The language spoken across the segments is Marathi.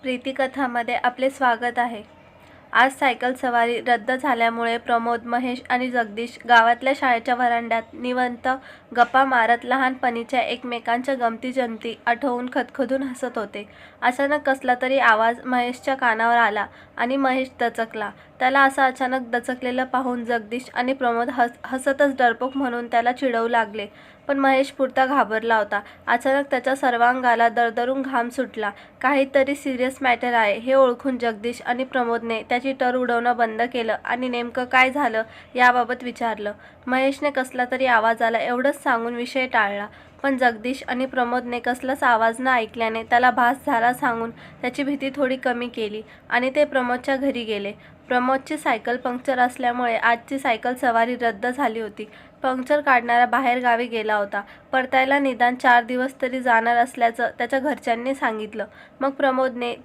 प्रीतिकथामध्ये आपले स्वागत आहे. आज सायकल सवारी रद्द झाल्यामुळे प्रमोद, महेश आणि जगदीश गावातल्या शाळेच्या व्हरांड्यात निवांत गप्पा मारत लहानपणीच्या एकमेकांच्या गमती-जमती आठवून खदखदून हसत होते. अचानक कसला तरी आवाज महेशच्या कानावर आला आणि महेश दचकला. त्याला असं अचानक दचकलेलं पाहून जगदीश आणि प्रमोद हसतच डरपोक म्हणून त्याला चिडवू लागले. पण महेश पुरता घाबरला होता. अचानक त्याच्या सर्वांगाला दरदरून घाम सुटला. काहीतरी सिरियस मॅटर आहे हे ओळखून जगदीश आणि प्रमोदने त्याची टर उडवणं बंद केलं आणि नेमकं काय झालं याबाबत विचारलं. महेशने कसला तरी आवाज आला एवढंच सांगून विषय टाळला. पण जगदीश आणि प्रमोदने कसलाच आवाज न ऐकल्याने त्याला भास झाला सांगून त्याची भीती थोडी कमी केली आणि ते प्रमोदच्या घरी गेले. प्रमोदची सायकल पंक्चर असल्यामुळे आजची सायकल सवारी रद्द झाली होती. पंक्चर काढणारा बाहेर गावी गेला होता. परतायला निदान 4 दिवस तरी जाणार असल्याचं त्याच्या घरच्यांनी सांगितलं. मग प्रमोदने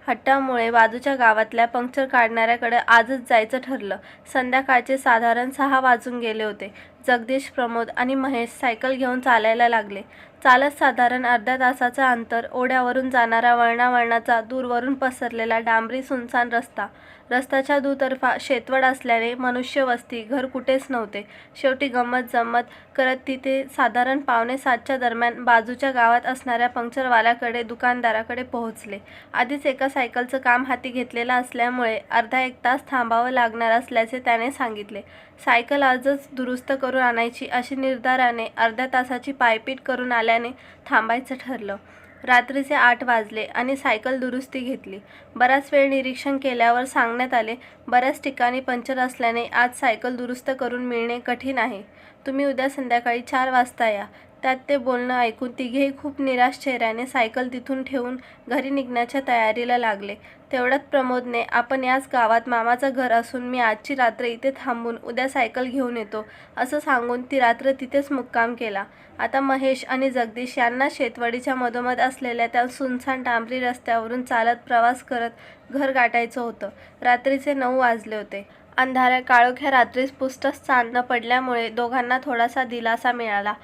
हट्टामुळे बाजूच्या गावातल्या पंक्चर काढणाऱ्याकडे आजच जायचं ठरलं. संध्याकाळचे साधारण 6 वाजून गेले होते. जगदीश, प्रमोद आणि महेश सायकल घेऊन चालायला लागले. चालत साधारण अर्ध्या तासाचं अंतर. ओढ्यावरून जाणारा वळणावळणाचा दूरवरून पसरलेला डांबरी सुनसान रस्ता. रस्त्याच्या दुतर्फा शेतवड असल्याने मनुष्यवस्ती, घर कुठेच नव्हते. शेवटी गंमत जम्मत करत तिथे साधारण 6:45च्या दरम्यान बाजूच्या गावात असणाऱ्या पंक्चरवाल्याकडे दुकानदाराकडे पोहोचले. आधीच एका सायकलचं काम हाती घेतलेलं असल्यामुळे अर्धा 1 तास थांबावं लागणार असल्याचे त्याने सांगितले. सायकल आजच दुरुस्त करून आणायची अशी निर्धाराने अर्ध्या तासाची पायपीट करून आल्याने थांबायचं ठरलं. रात्रीचे 8 वाजले आणि सायकल दुरुस्ती घेतली. बराच वेळ निरीक्षण केल्यावर सांगण्यात आले, बऱ्याच ठिकाणी पंक्चर असल्याने आज सायकल दुरुस्त करून मिळणे कठीण आहे. तुम्ही उद्या संध्याकाळी 4 वाजता या. त्यात ते बोलणं ऐकून तिघेही खूप निराश चेहऱ्याने सायकल तिथून ठेवून घरी निघण्याच्या तयारीला लागले. तेवढ्यात प्रमोदने, आपण याच गावात मामाचं घर असून मी आजची रात्र इथे थांबून उद्या सायकल घेऊन येतो असं सांगून ती रात्र तिथेच मुक्काम केला. आता महेश आणि जगदीश यांना शेतवडीच्या मधोमध असलेल्या त्या सुनसान डांबरी रस्त्यावरून चालत प्रवास करत घर गाठायचं होतं. रात्रीचे 9 वाजले होते. अंधाऱ्या काळोख्या रात्रीस पुसटच चांदणं पडल्यामुळे दोघांना थोडासा दिलासा मिळाला.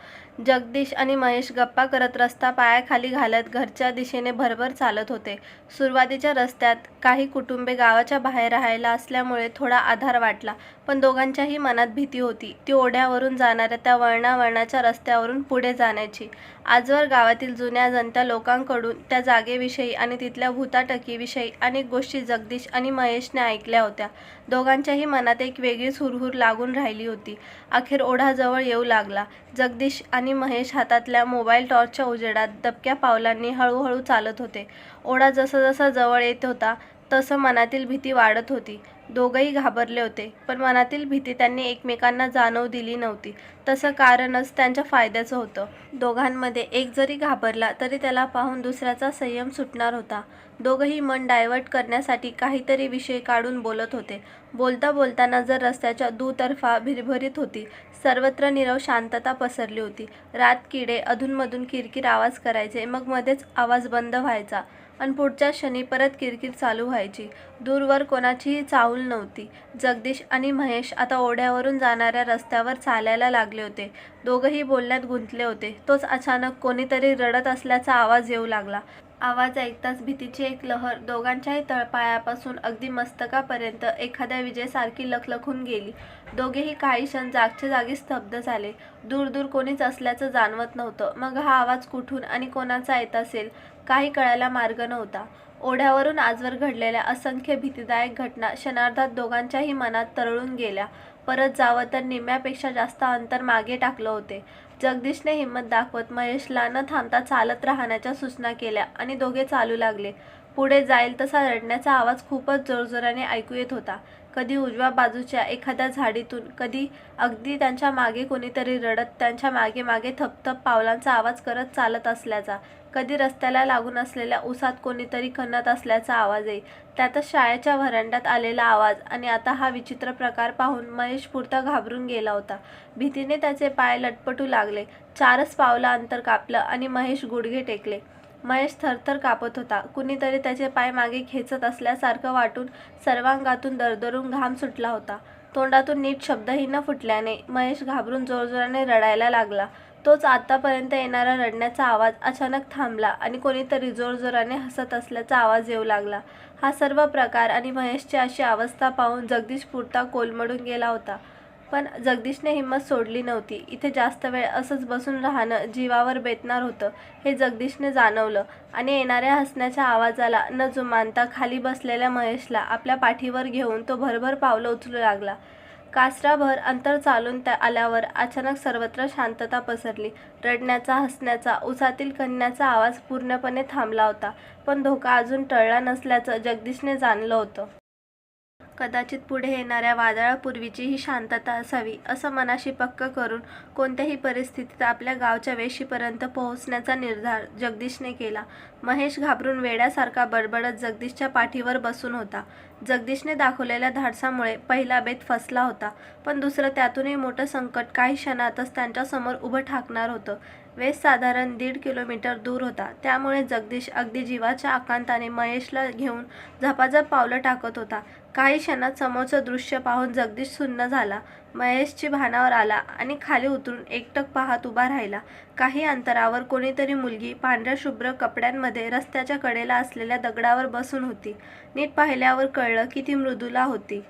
जगदीश आणि महेश गप्पा करत रस्ता पायाखाली घालत घरच्या दिशेने भरभर चालत होते. सुरुवातीच्या रस्त्यात काही कुटुंबे गावाच्या बाहेर राहायला असल्यामुळे थोडा आधार वाटला. पण दोघांच्याही मनात भीती होती, ती ओढ्यावरून जाणाऱ्या त्या वळणावळणाच्या रस्त्यावरून पुढे जाण्याची. आजवर गावातील जुन्या जाणत्या लोकांकडून त्या जागेविषयी आणि तिथल्या भूताटकीविषयी अनेक गोष्टी जगदीश आणि महेशने ऐकल्या होत्या. दोघांच्याही मनात एक वेगळीच हुरहुर लागून राहिली होती. अखेर ओढा जवळ येऊ लागला. जगदीश आणि महेश हातातल्या मोबाईल टॉर्चच्या उजेडात दबक्या पावलांनी हळूहळू चालत होते. ओढा जसा जवळ येत होता तसं मनातील भीती वाढत होती. दोघंही घाबरले होते, पण मनातील भीती त्यांनी एकमेकांना जाणवू दिली नव्हती. तसं कारणच त्यांच्या फायद्याचं होतं. दोघांमध्ये एक जरी घाबरला तरी त्याला पाहून दुसऱ्याचा संयम सुटणार होता. दोघंही मन डायव्हर्ट करण्यासाठी काहीतरी विषय काढून बोलत होते. बोलता बोलताना जर रस्त्याच्या दुतर्फा भिरभरीत होती. सर्वत्र नीरव शांतता पसरली होती. रातकिडे अधूनमधून किरकिर आवाज करायचे, मग मध्येच आवाज बंद व्हायचा आणि पुढच्या क्षणी परत किरकिर चालू व्हायची. दूरवर कोणाचीही चाहूल नव्हती. जगदीश आणि महेश आता ओढ्यावरून जाणाऱ्या रस्त्यावर चालायला लागले होते. दोघंही बोलण्यात गुंतले होते. तोच अचानक कोणीतरी रडत असल्याचा आवाज येऊ लागला. आवाज ऐकताच भीतीची एक लहर दोघांच्याही तळपायापासून अगदी मस्तकापर्यंत एखाद्या विजेसारखी लखलखून गेली. दोघेही काही क्षण जागच्या जागी स्तब्ध झाले. दूर दूर कोणीच असल्याचं जाणवत नव्हतं. मग हा आवाज कुठून आणि कोणाचा येत असेल काही कळायला मार्ग नव्हता. ओढ्यावरून आजवर घडलेल्या असंख्य भीतीदायक घटना क्षणार्धात दोघांच्याही मनात तरळून गेल्या. परत जावं तर निम्म्यापेक्षा जास्त अंतर मागे टाकलं होते. जगदीशने हिंमत दाखवत महेशला न थांबता चालत राहण्याच्या सूचना केल्या आणि दोघे चालू लागले. पुढे जाईल तसा रडण्याचा आवाज खूपच जोरजोराने ऐकू येत होता. कधी उजव्या बाजूच्या एखाद्या झाडीतून, कधी अगदी त्यांच्या मागे कोणीतरी रडत त्यांच्या मागे मागे थपथप पावलांचा आवाज करत चालत असल्याचा, कधी रस्त्याला लागून असलेल्या उसात कोणीतरी खणत असल्याचा आवाज येई. त्यातच शाळेच्या व्हरांड्यात आलेला आवाज. आणि आता हा विचित्र प्रकार पाहून महेश पुरता घाबरून गेला होता. भीतीने त्याचे पाय लटपटू लागले. 4च पावलं अंतर कापलं आणि महेश गुडघे टेकले. महेश थरथर कापत होता. कुणीतरी त्याचे पाय मागे खेचत असल्यासारखं वाटून सर्वांगातून दरदरून घाम सुटला होता. तोंडातून नीट शब्दही न फुटल्याने महेश घाबरून जोरजोराने रडायला लागला. तोच आतापर्यंत येणारा रडण्याचा आवाज अचानक थांबला आणि कोणीतरी जोरजोराने हसत असल्याचा आवाज येऊ लागला. हा सर्व प्रकार आणि महेशची अशी अवस्था पाहून जगदीश पुरता कोलमडून गेला होता. पण जगदीशने हिंमत सोडली नव्हती. इथे जास्त वेळ असंच बसून राहणं जीवावर बेतणार होतं हे जगदीशने जाणवलं आणि येणाऱ्या हसण्याच्या आवाजाला न जुमानता खाली बसलेल्या महेशला आपल्या पाठीवर घेऊन तो भरभर पावलं उचलू लागला. कासराभर अंतर चालून आल्यावर अचानक सर्वत्र शांतता पसरली. रडण्याचा, हसण्याचा, उसातील कण्याचा आवाज पूर्णपणे थांबला होता. पण धोका अजून टळला नसल्याचं जगदीशने जाणलं होतं. कदाचित पुढे येणाऱ्या वादळापूर्वीची ही शांतता असावी असं मनाशी पक्क करून कोणत्याही परिस्थितीत आपल्या गावच्या वेशीपर्यंत पोहोचण्याचा निर्धार जगदीशने केला. महेश घाबरून वेड्यासारखा बडबडत जगदीशच्या पाठीवर बसून होता. जगदीशने दाखवलेल्या धाडसामुळे पहिला बेत फसला होता, पण दुसरं त्यातूनही मोठं संकट काही क्षणातच त्यांच्यासमोर उभं ठाकणार होतं. वेस साधारण 1.5 किलोमीटर दूर होता, त्यामुळे जगदीश अगदी जीवाच्या आकांताने महेशला घेऊन झपाझप पावलं टाकत होता. काही क्षणात समोरचं दृश्य पाहून जगदीश सुन्न झाला. महेशची भानावर आला आणि खाली उतरून एकटक पाहत उभा राहिला. काही अंतरावर कोणीतरी मुलगी पांढऱ्या शुभ्र कपड्यांमध्ये रस्त्याच्या कडेला असलेल्या दगडावर बसून होती. नीट पाहिल्यावर कळलं की ती मृदुला होती.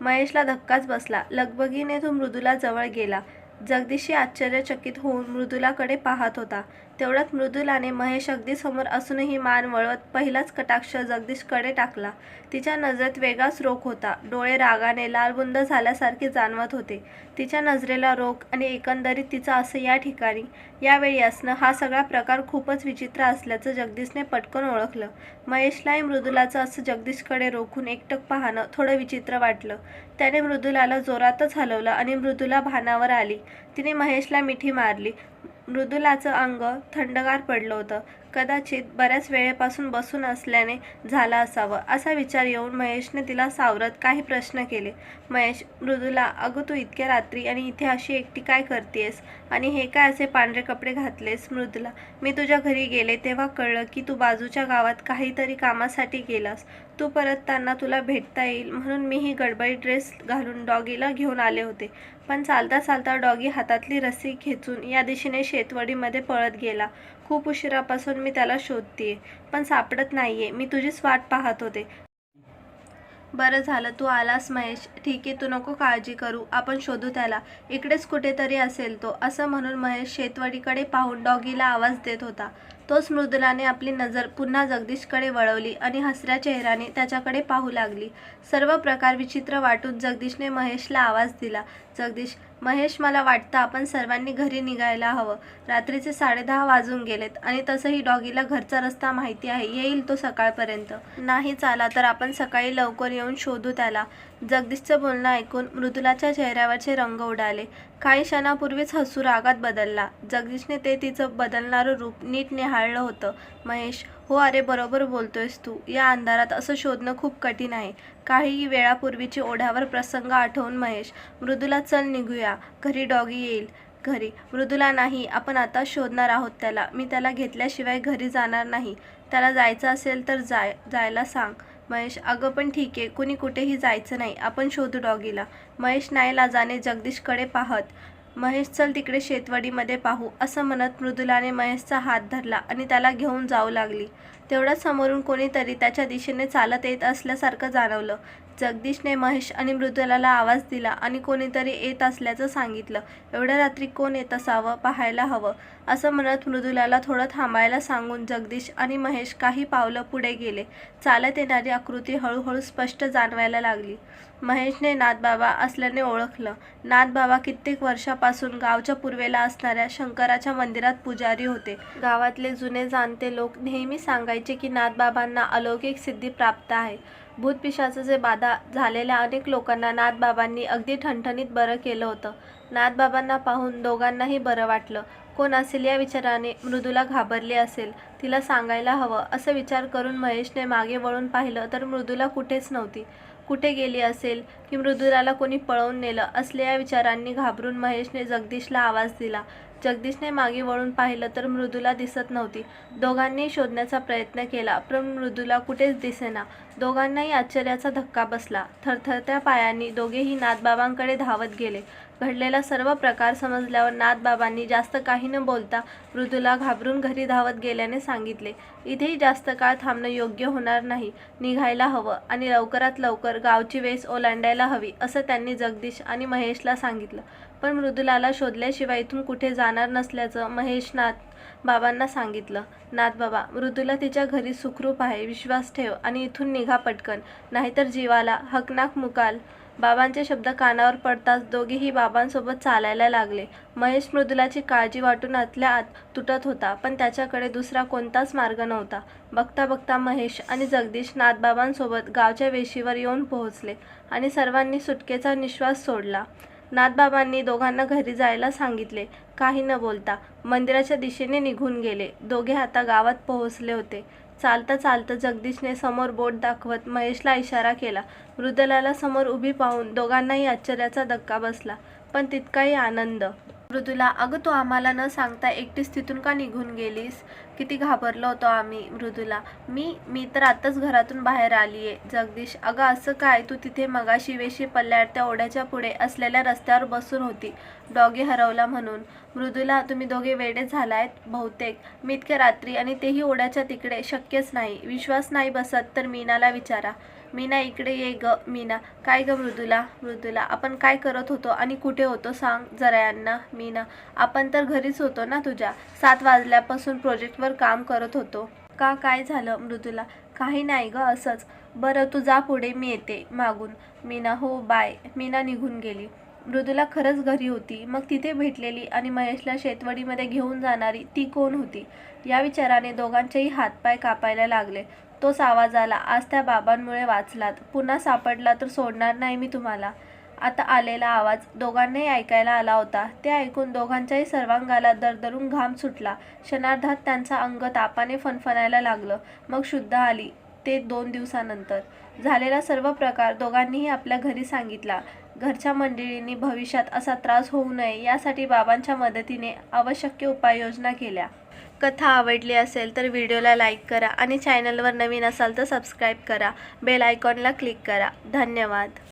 महेशला धक्काच बसला. लगबगीने तो मृदुला जवळ गेला. जगदीशही आश्चर्यचकित होऊन मृदुलाकडे पाहत होता. तेवढ्यात मृदुलाने महेश अगदी समोर असूनही मान वळवत पहिलाच कटाक्ष जगदीशकडे टाकला. तिच्या नजरेत वेगळाच रोख होता. डोळे रागाने लालबुंद झाल्यासारखे जाणवत होते. तिच्या नजरेला रोख आणि एकंदरीत तिचं असं या ठिकाणी यावेळी असणं, हा सगळा प्रकार खूपच विचित्र असल्याचं जगदीशने पटकन ओळखलं. महेशलाही मृदुलाचं असं जगदीशकडे रोखून एकटक पाहणं थोडं विचित्र वाटलं. त्याने मृदुलाला जोरातच हलवलं आणि मृदुला भानावर आली. तिने महेशला मिठी मारली. मृदुलाचं अंग थंडगार पडलं होतं. कदाचित बऱ्याच वेळेपासून बसून असल्याने झालं असावं असा विचार येऊन महेशने तिला सावरत काही प्रश्न केले. महेश, मृदुला, अगं तू इतक्या रात्री आणि इथे अशी एकटी काय करतेस? आणि हे काय असे पांढरे कपडे घातलेस? मृदुला, मी तुझ्या घरी गेले तेव्हा कळलं की तू बाजूच्या गावात काहीतरी कामासाठी गेलास. तू परतताना तुला भेटता येईल म्हणून मीही गडबडीत ड्रेस घालून डॉगीला घेऊन आले होते. पण चालता चालता डॉगी हातातली रस्सी खेचून या दिशेने शेतवडीमध्ये पळत गेला. खूप उशिरापासून मी त्याला शोधतेय, पण सापडत नाहीये. मी तुझीच वाट पाहत होते. बरं झालं तू आलास महेश. ठीक आहे, तू नको काळजी करू, आपण शोधू त्याला. इकडेच कुठेतरी असेल तो, असं म्हणून महेश शेतवडीकडे पाहून डॉगीला आवाज देत होता. तोच मृदुलाने आपली नजर पुन्हा जगदीशकडे वळवली आणि हसऱ्या चेहऱ्याने त्याच्याकडे पाहू लागली. सर्व प्रकार विचित्र वाटून जगदीशने महेशला आवाज दिला. जगदीश, महेश, मला वाटतं आपण सर्वांनी घरी निघायला हवं. रात्रीचे 10:30 वाजून गेलेत आणि तसंही डॉगीला घरचा रस्ता माहिती आहे. येईल तो सकाळपर्यंत. नाही आला तर आपण सकाळी लवकर येऊन शोधू त्याला. जगदीशचं बोलणं ऐकून मृदुलाच्या चेहऱ्यावरचे रंग उडाले. काही क्षणापूर्वीच हसू रागात बदलला. जगदीशने ते तिचं बदलणारं रूप नीट निहाळलं होतं. महेश, हो, अरे बरोबर बोलतोयस तू. या अंधारात असं शोधणं खूप कठीण आहे. काही वेळापूर्वीची ओढ्यावर प्रसंग आठवून महेश, मृदुला, चल निघूया. घरी डॉगी येईल. घरी? मृदुला, नाही, आपण आता शोधणार आहोत त्याला. मी त्याला घेतल्याशिवाय घरी जाणार नाही. त्याला जायचं असेल तर जायला सांग. महेश, अगं पण ठीक आहे, कुणी कुठेही जायचं नाही, आपण शोधू डॉगीला. महेश नाईलाजाने जगदीशकडे पाहत, महेश, चल तिकडे शेतवडीमध्ये पाहू, असं म्हणत मृदुलाने महेशचा हात धरला आणि त्याला घेऊन जाऊ लागली. तेवढ्यात समोरून कोणीतरी त्याच्या दिशेने चालत येत असल्यासारखं जाणवलं. जगदीशने महेश आणि मृदुलाला आवाज दिला आणि कोणीतरी येत असल्याचं सांगितलं. एवढ्या रात्री कोण येत असावं, पाहायला हवं, असं म्हणत मृदुलाला थोडं थांबायला सांगून जगदीश आणि महेश काही पावलं पुढे गेले. चालत येणारी आकृती हळूहळू स्पष्ट जाणवायला लागली. महेशने नाथबाबा असल्याने ओळखलं. नाथबाबा कित्येक वर्षापासून गावच्या पूर्वेला असणाऱ्या शंकराच्या मंदिरात पुजारी होते. गावातले जुने जाणते लोक नेहमी सांगायचे की नाथबाबांना अलौकिक सिद्धी प्राप्त आहे. भूतपिशाचाचे बाधा झालेल्या अनेक लोकांना नाथबाबांनी अगदी ठणठणीत बरं केलं होतं. नाथबाबांना पाहून दोघांनाही बरं वाटलं. कोण असेल या विचाराने मृदुला घाबरली असेल. तिला सांगायला हवं असं विचार करून महेशने मागे वळून पाहिलं तर मृदुला कुठेच नव्हती. कुठे गेली असेल की मृदुलाला कोणी पळवून नेलं असले या विचारांनी घाबरून महेशने जगदीशला आवाज दिला. जगदीशने मागे वळून पाहिलं तर मृदुला दिसत नव्हती. दोघांनी शोधण्याचा प्रयत्न केला पण मृदुला कुठेच दिसेना. दोघांनाही आश्चर्याचा धक्का बसला. थरथरत्या पायांनी दोघेही नाथबाबांकडे धावत गेले. घडलेला सर्व प्रकार समजल्यावर नाथबाबांनी जास्त काही न बोलता मृदूला घाबरून घरी धावत गेल्याने सांगितले, इथेही जास्त काळ थांबणं योग्य होणार नाही, निघायला हवं आणि लवकरात लवकर गावची वेस ओलांडायला हवी असं त्यांनी जगदीश आणि महेशला सांगितलं. पण मृदुलाला शोधल्याशिवाय इथून कुठे जाणार नसल्याचं महेश नाथबाबांना सांगितलं. नाथबाबा, मृदुला तिच्या घरी सुखरूप आहे, विश्वास ठेव आणि इथून निघा पटकन, नाहीतर जीवाला हकनाक मुकाल. बाबांचे शब्द कानावर पडताच दोघेही बाबांसोबत चालायला लागले. महेश मृदुलाची काळजी वाटून आतल्या आत तुटत होता, पण त्याच्याकडे दुसरा कोणताच मार्ग नव्हता. बघता बघता महेश आणि जगदीश नाथबाबांसोबत गावच्या वेशीवर येऊन पोहोचले आणि सर्वांनी सुटकेचा निश्वास सोडला. नाथबाबांनी दोघांना घरी जायला सांगितले. काही न बोलता मंदिराच्या दिशेने निघून गेले. दोघे आता गावात पोहोचले होते. चालता चालता जगदीशने समोर बोट दाखवत महेशला इशारा केला. मृदुलाला समोर उभी पाहून दोघांनाही आश्चर्याचा धक्का बसला, पण तितकाही आनंद. मृदुला, अगं तू आम्हाला न सांगता एकटीच तिथून का निघून गेलीस? किती घाबरलो होतो आम्ही. मृदुला, मी तर आत्ताच घरातून बाहेर आलीये. जगदीश, अगं असं काय, तू तिथे मगाशी वेशी पल्ल्याडत्या ओढ्याच्या पुढे असलेल्या रस्त्यावर बसून होती, डॉगी हरवला म्हणून. मृदुला, तुम्ही दोघे वेडे झालायत बहुतेक. मी इतक्या रात्री आणि तेही ओढ्याच्या तिकडे शक्यच नाही. विश्वास नाही बसत तर मीनाला विचारा. मीना, इकडे ये ग. मीना, काय ग मृदुला, आपण काय करत होतो आणि कुठे होतो सांग जरा यांना. मीना, आपण तर घरीच होतो ना तुझ्या. 7 वाजल्यापासून प्रोजेक्टवर काम करत होतो. का, काय झालं? मृदुला, काही नाही ग, असंच. बरं तू जा पुढे, मी येते मागून. मीना, हो बाय. मीना निघून गेली. मृदुला खरंच घरी होती. मग तिथे भेटलेली आणि महेशला शेतवडीमध्ये घेऊन जाणारी ती कोण होती? या विचाराने दोघांचेही हातपाय कापायला लागले. तोच आवाज आला, आज त्या बाबांमुळे वाचलात. पुन्हा सापडला तर सोडणार नाही मी तुम्हाला. आता आलेला आवाज दोघांनाही ऐकायला आला होता. ते ऐकून दोघांच्याही सर्वांगाला दरदरून घाम सुटला. क्षणार्धात त्यांचा अंग तापाने फणफणायला लागलं. मग शुद्ध आली. ते 2 दिवसानंतर झालेला सर्व प्रकार दोघांनीही आपल्या घरी सांगितला. घरच्या मंडळींनी भविष्यात असा त्रास होऊ नये यासाठी बाबांच्या मदतीने आवश्यक उपाययोजना केल्या. कथा आवडली असेल तर व्हिडिओला लाईक करा आणि चॅनलवर नवीन असाल तर सबस्क्राईब करा. बेल आयकॉनला क्लिक करा. धन्यवाद.